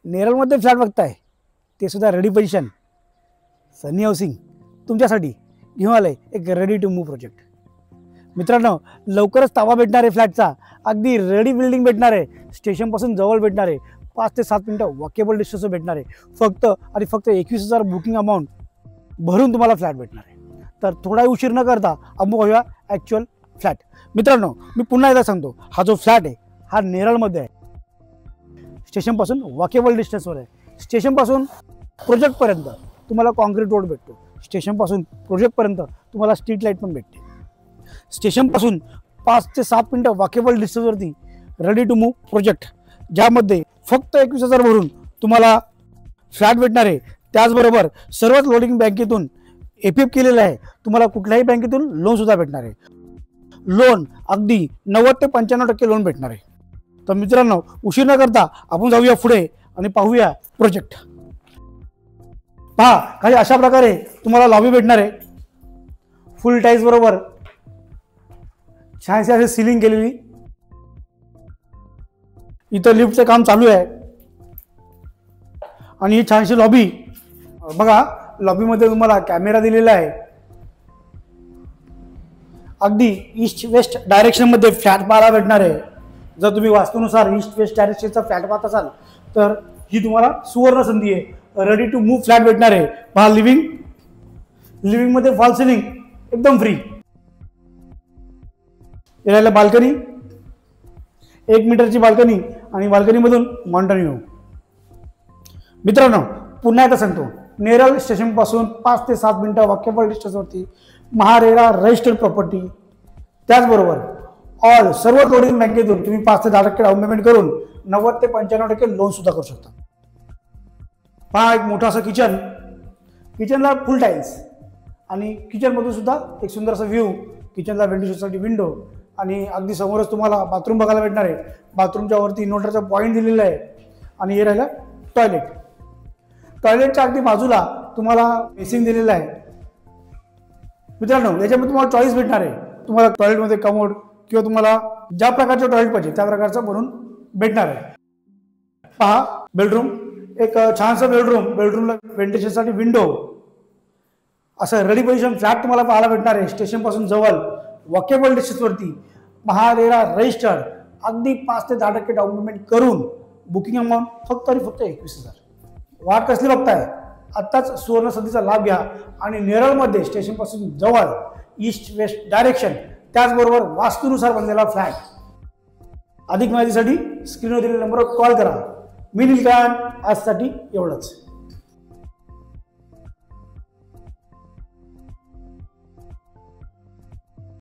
नेरळमध्ये flat बघताय ते सुद्धा रेडी पोझिशन, सनी हाऊसिंग तुमच्यासाठी घेऊन आलंय एक रेडी टू मूव्ह प्रोजेक्ट. मित्रांनो, लवकरच ताबा भेटणार आहे फ्लॅटचा, अगदी रेडी बिल्डिंग भेटणार आहे, स्टेशनपासून जवळ भेटणार आहे, 5 ते 7 मिनिटं वॉकेबल डिस्टन्सवर भेटणार आहे. फक्त आणि फक्त 21,000 बुकिंग अमाऊंट भरून तुम्हाला फ्लॅट भेटणार आहे. तर थोडा उशीर न करता आपण बघूया ॲक्च्युअल फ्लॅट. मित्रांनो, मी पुन्हा एकदा सांगतो, हा जो फ्लॅट आहे हा नेरळमध्ये आहे, स्टेशनपासून वॉकेबल डिस्टन्सवर आहे. स्टेशनपासून प्रोजेक्टपर्यंत तुम्हाला कॉन्क्रीट रोड भेटतो, स्टेशनपासून प्रोजेक्टपर्यंत तुम्हाला स्ट्रीट लाईट पण भेटते. स्टेशनपासून 5 ते 7 मिनिटं वॉकेबल डिस्टन्सवरती रेडी टू मूव्ह प्रोजेक्ट, ज्यामध्ये फक्त 21,000 भरून तुम्हाला फ्लॅट भेटणार आहे. त्याचबरोबर सर्वच लोडिंग बँकेतून APF केलेलं आहे. तुम्हाला कुठल्याही बँकेतून लोनसुद्धा भेटणार आहे. लोन अगदी 90 ते 95% लोन भेटणार आहे. तर मित्रांनो, उशीर न करता आपण जाऊया पुढे आणि पाहूया प्रोजेक्ट. पहा, काही अशा प्रकारे तुम्हाला लॉबी भेटणार आहे, फुल टाईल्स बरोबर छानशी अशी सिलिंग केलेली. इथं लिफ्टचं काम चालू आहे आणि ही छानशी लॉबी बघा. लॉबीमध्ये तुम्हाला कॅमेरा दिलेला आहे. अगदी ईस्ट वेस्ट डायरेक्शनमध्ये फ्लॅट पाहायला भेटणार आहे. जर तुम्ही वास्तूनुसार ईस्ट वेस्ट डायरेक्शनचा फ्लॅट पाहत असाल तर ही तुम्हाला सुवर्ण संधी आहे. रेडी टू मूव्ह फ्लॅट भेटणार आहे. पहा, लिव्हिंगमध्ये फॉल सिलिंग एकदम फ्री. याला बाल्कनी, 1 मीटरची बाल्कनी आणि बाल्कनीमधून माउंटन व्ह्यू. मित्रांनो, पुन्हा एकदा सांगतो, नेरळ स्टेशनपासून 5 ते 7 मिनिटं वॉकेबल डिस्टन्सवरती महारेरा रजिस्टर्ड प्रॉपर्टी. त्याचबरोबर सर्व लोडिंग बँकेतून तुम्ही 5 ते 10% डाऊन पेमेंट करून 90 ते 95% लोन सुद्धा करू शकता. पहा, एक मोठा असं किचन, किचनला फुल टाईल्स आणि किचनमधून सुद्धा एक सुंदर असा व्ह्यू. किचनला व्हेंटिलेशनसाठी विंडो आणि अगदी समोरच तुम्हाला बाथरूम बघायला भेटणार आहे. बाथरूमच्या वरती इन्व्हर्टरचा पॉईंट दिलेला आहे. आणि हे राहिलं टॉयलेट. टॉयलेटच्या अगदी बाजूला तुम्हाला बेसिन दिलेलं आहे. मित्रांनो, याच्यामध्ये तुम्हाला चॉईस भेटणार आहे. तुम्हाला टॉयलेटमध्ये कमोड किंवा तुम्हाला ज्या प्रकारचं टॉयलेट पाहिजे त्या प्रकारचं बनवून भेटणार आहे. पहा, बेडरूम, एक छानसं बेडरूमला व्हेंटिलेशनसाठी विंडो. असं रेडी पोझिशन फ्लॅट तुम्हाला पाहायला भेटणार आहे. स्टेशनपासून जवळ वॉकेबल डिस्टन्सवरती महारेरा रजिस्टर्ड, अगदी 5 ते 10% डाऊन पेमेंट करून बुकिंग अमाऊंट फक्त आणि फक्त 21,000. वाट कसली बघताय? आत्ताच सुवर्ण संधीचा लाभ घ्या आणि नेरळमध्ये स्टेशनपासून जवळ ईस्ट वेस्ट डायरेक्शन, त्याचबरोबर वास्तूनुसार बनलेला फ्लॅट. अधिक माहितीसाठी स्क्रीनवर दिलेल्या नंबरवर कॉल करा. मी नीलकांत, आजसाठी एवढंच.